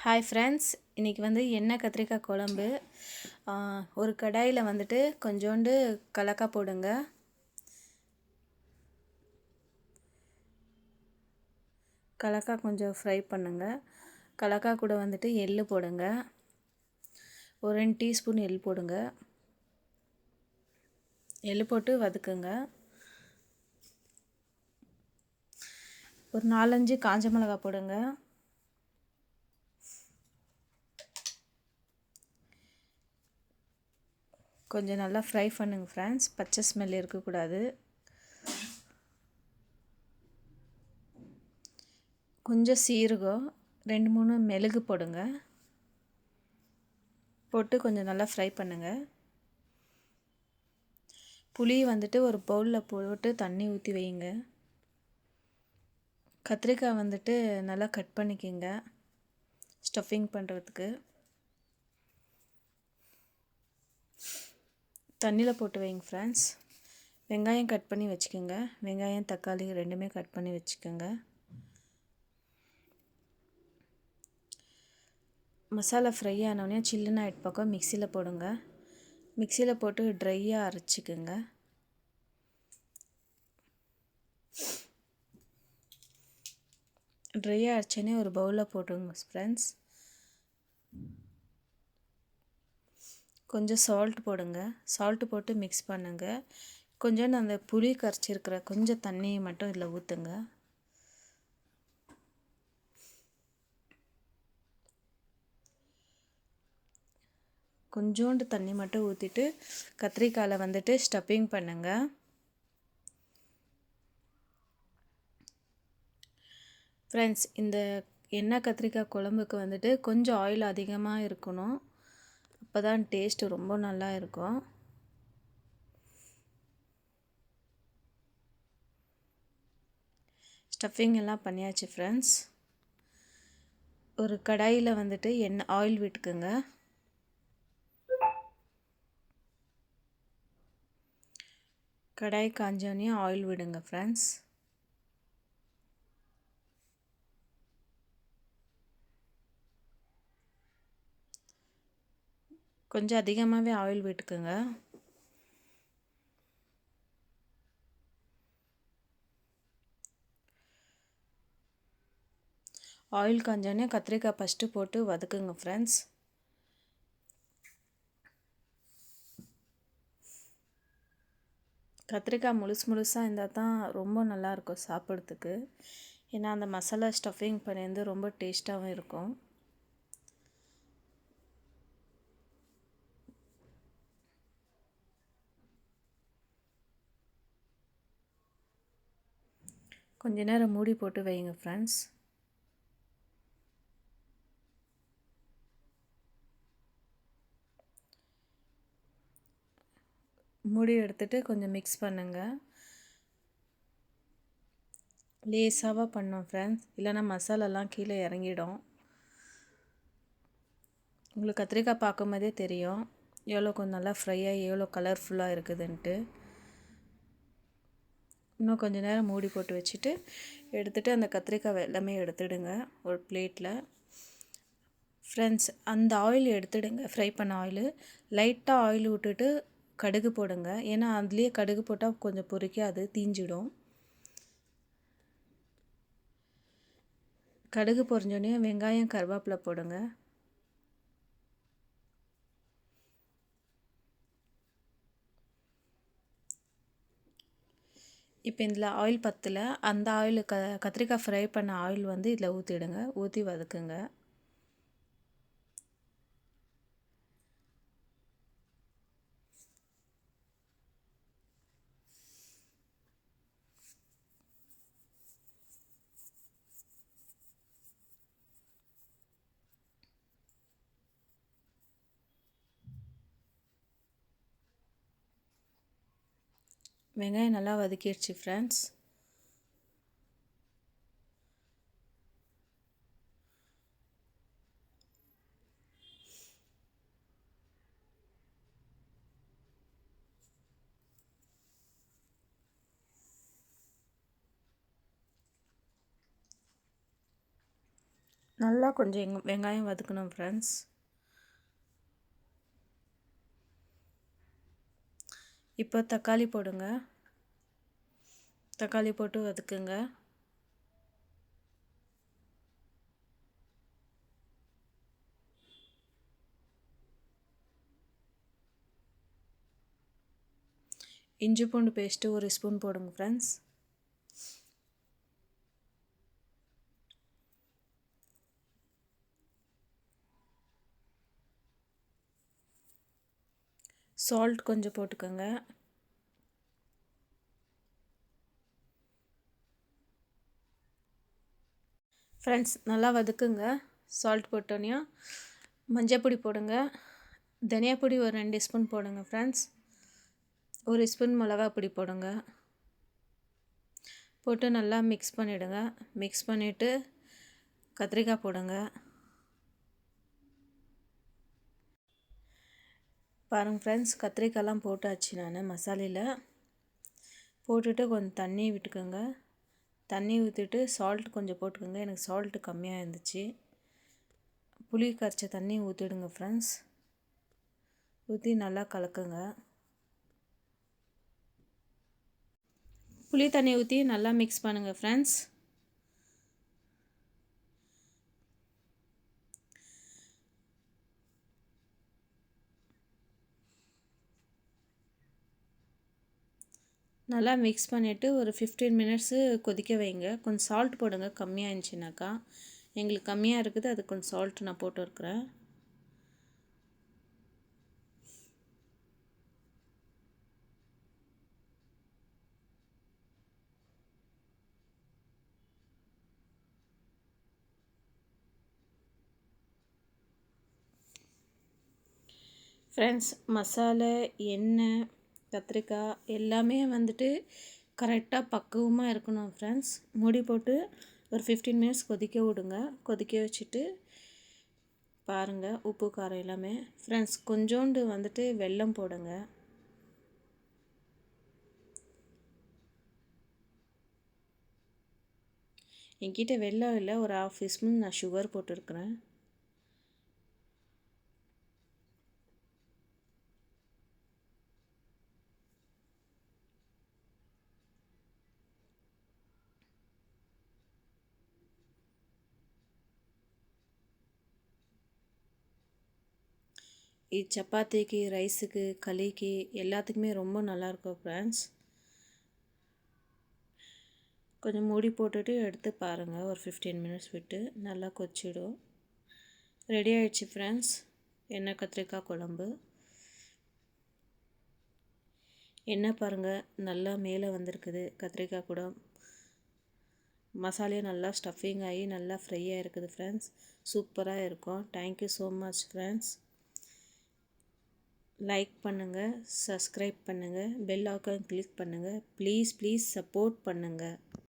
Hi friends, இன்றைக்கி வந்து எண்ணெய் கத்திரிக்காய் குழம்பு. ஒரு கடாயில் வந்துட்டு கொஞ்சோண்டு கலக்காய் போடுங்க. கலக்காய் கொஞ்சம் ஃப்ரை பண்ணுங்க. கலக்காய் கூட வந்துட்டு எள்ளு போடுங்க. ஒரு 2 டீஸ்பூன் எள் போடுங்க. எள்ளு போட்டு வதக்குங்க. ஒரு 4-5 காஞ்ச மிளகாய் போடுங்க. கொஞ்சம் நல்லா ஃப்ரை பண்ணுங்க ஃப்ரெண்ட்ஸ், பச்சை ஸ்மெல் இருக்கக்கூடாது. கொஞ்சம் சீரகம், 2-3 மிளகு போடுங்க. போட்டு கொஞ்சம் நல்லா ஃப்ரை பண்ணுங்கள். புளி வந்துட்டு ஒரு பவுலில் போட்டு தண்ணி ஊற்றி வைங்க. கத்திரிக்காய் வந்துட்டு நல்லா கட் பண்ணிக்கோங்க ஸ்டஃபிங் பண்ணுறதுக்கு. தண்ணியில் போட்டு வைங்க ஃப்ரெண்ட்ஸ். வெங்காயம் கட் பண்ணி வச்சுக்கோங்க. வெங்காயம் தக்காளி ரெண்டுமே கட் பண்ணி வச்சுக்கோங்க. மசாலா ஃப்ரை ஆனோடனே சில்லுன்னு ஆகிட்டு பக்கம் மிக்சியில் போடுங்க. மிக்சியில் போட்டு ட்ரையாக அரைச்சிக்கோங்க. ட்ரையாக அரைச்சோன்னே ஒரு பவுலில் போட்டுருங்க ஃப்ரெண்ட்ஸ். கொஞ்சம் சால்ட் போடுங்க. சால்ட்டு போட்டு மிக்ஸ் பண்ணுங்கள். கொஞ்சோண்டு அந்த புளி கரைச்சிருக்கிற கொஞ்சம் தண்ணியை மட்டும் இதில் ஊற்றுங்க. கொஞ்சோண்டு தண்ணி மட்டும் ஊற்றிட்டு கத்திரிக்காயில் வந்துட்டு ஸ்டஃபிங் பண்ணுங்கள். ஃப்ரெண்ட்ஸ், இந்த எண்ணெய் கத்திரிக்காய் குழம்புக்கு வந்துட்டு கொஞ்சம் ஆயில் அதிகமாக இருக்கணும். அப்போ தான் டேஸ்ட்டு ரொம்ப நல்லா இருக்கும். ஸ்டஃபிங் எல்லாம் பண்ணியாச்சு ஃப்ரெண்ட்ஸ். ஒரு கடாயில் வந்துட்டு ஆயில் விட்டுக்குங்க. கடாய் காஞ்சோன்னே ஆயில் விடுங்க ஃப்ரெண்ட்ஸ். கொஞ்சம் அதிகமாகவே ஆயில் விட்டுக்குங்க. ஆயில் காஞ்சோன்னே கத்திரிக்காய் ஃபஸ்ட்டு போட்டு வதக்குங்க ஃப்ரெண்ட்ஸ். கத்திரிக்காய் முழுசாக இருந்தால் தான் ரொம்ப நல்லாயிருக்கும் சாப்பிட்றதுக்கு. ஏன்னா அந்த மசாலா ஸ்டஃபிங் பண்ணியிருந்து ரொம்ப டேஸ்ட்டாகவும் இருக்கும். கொஞ்ச நேரம் மூடி போட்டு வைங்க ஃப்ரெண்ட்ஸ். மூடி எடுத்துகிட்டு கொஞ்சம் மிக்ஸ் பண்ணுங்கள். லேசாக பண்ணோம் ஃப்ரெண்ட்ஸ், இல்லைன்னா மசாலாலாம் கீழே இறங்கிடும். உங்களுக்கு கத்திரிக்காய் பார்க்கும்போதே தெரியும் எவ்வளோ கொஞ்சம் நல்லா ஃப்ரையாக எவ்வளோ கலர்ஃபுல்லாக இருக்குதுன்ட்டு. இன்னும் கொஞ்சம் நேரம் மூடி போட்டு வச்சுட்டு எடுத்துகிட்டு அந்த கத்திரிக்காய் எல்லாமே எடுத்துடுங்க ஒரு பிளேட்டில். ஃப்ரெண்ட்ஸ், அந்த ஆயில் எடுத்துடுங்க, ஃப்ரை பண்ண ஆயில். லைட்டாக ஆயில் விட்டுட்டு கடுகு போடுங்க. ஏன்னா அதுலேயே கடுகு போட்டால் கொஞ்சம் பொரிக்காது, தீஞ்சிடும். கடுகு பொரிஞ்சோடனே வெங்காயம் கருவேப்பிலை போடுங்க. இப்போ இதில் ஆயில் பற்றல, அந்த ஆயில் கத்திரிக்காய் ஃப்ரை பண்ண ஆயில் வந்து இதில் ஊற்றிடுங்க. ஊற்றி வதக்குங்க. வெங்காயம் நல்லா வதக்கிடுச்சு ஃப்ரெண்ட்ஸ். நல்லா கொஞ்சம் வெங்காயம் வதக்கணும் ஃப்ரெண்ட்ஸ். இப்போ தக்காளி போடுங்க. தக்காளி போட்டு வதக்குங்க. இஞ்சி பூண்டு பேஸ்ட்டு 1 ஸ்பூன் போடுங்க ஃப்ரெண்ட்ஸ். சால்ட் கொஞ்சம் போட்டுக்கோங்க. ஃப்ரெண்ட்ஸ் நல்லா வதக்குங்க. சால்ட் போட்டோன்னே மஞ்சள் போடுங்க. தனியாப்பொடி ஒரு 2 ஸ்பூன் போடுங்க ஃப்ரெண்ட்ஸ். 1 ஸ்பூன் மிளகாய் பொடி போடுங்க. போட்டு நல்லா மிக்ஸ் பண்ணிவிடுங்க. மிக்ஸ் பண்ணிவிட்டு கத்திரிக்காய் போடுங்க. பாருங்கள் ஃப்ரெண்ட்ஸ், கத்திரிக்காயெலாம் போட்டாச்சு. நான் மசாலையில் போட்டுட்டு கொஞ்சம் தண்ணி விட்டுக்கோங்க. தண்ணி ஊற்றிட்டு சால்ட் கொஞ்சம் போட்டுக்கோங்க. எனக்கு சால்ட்டு கம்மியாக இருந்துச்சு. புளி கரைச்ச தண்ணி ஊற்றிடுங்க ஃப்ரெண்ட்ஸ். ஊற்றி நல்லா கலக்குங்க. புளி தண்ணி ஊற்றி நல்லா மிக்ஸ் பண்ணுங்கள் ஃப்ரெண்ட்ஸ். நல்லா மிக்ஸ் பண்ணிவிட்டு ஒரு 15 மினிட்ஸு கொதிக்க வைங்க. கொஞ்சம் சால்ட் போடுங்க. கம்மியாக இருந்துச்சுனாக்கா, எங்களுக்கு கம்மியாக இருக்குது, அது கொஞ்சம் சால்ட் நான் போட்டுருக்குறேன். ஃப்ரெண்ட்ஸ், மசாலா, எண்ணெய், கத்திரிக்காய் எல்லாமே வந்துட்டு கரெக்டாக பக்குவமாக இருக்கணும் ஃப்ரெண்ட்ஸ். மூடி போட்டு ஒரு 15 மினிட்ஸ் கொதிக்க விடுங்க. கொதிக்க வச்சுட்டு பாருங்கள் உப்பு காரம் எல்லாமே. ஃப்ரெண்ட்ஸ், கொஞ்சோண்டு வந்துட்டு வெல்லம் போடுங்க. என்கிட்ட வெல்லம் இல்லை, ஒரு 1/2 ஸ்பூன் நான் சுகர் போட்டிருக்கிறேன். இது சப்பாத்திக்கு, ரைஸுக்கு, களிக்கு எல்லாத்துக்குமே ரொம்ப நல்லாயிருக்கும் ஃப்ரெண்ட்ஸ். கொஞ்சம் மூடி போட்டுட்டு எடுத்து பாருங்கள். ஒரு 15 மினிட்ஸ் விட்டு நல்லா கொச்சிடும். ரெடி ஆகிடுச்சு ஃப்ரெண்ட்ஸ் எண்ணெய் கத்திரிக்காய் குழம்பு. எண்ணெய் பாருங்கள் நல்லா மேலே வந்திருக்குது. கத்திரிக்காய் கூட மசாலையும் நல்லா ஸ்டஃபிங் ஆகி நல்லா ஃப்ரையாக இருக்குது ஃப்ரெண்ட்ஸ். சூப்பராக இருக்கும். Thank you so much friends. Like பண்ணுங்கள், சப்ஸ்கிரைப் பண்ணுங்கள், பெல் ஐக்கான் கிளிக் பண்ணுங்கள். ப்ளீஸ் சப்போர்ட் பண்ணுங்கள்.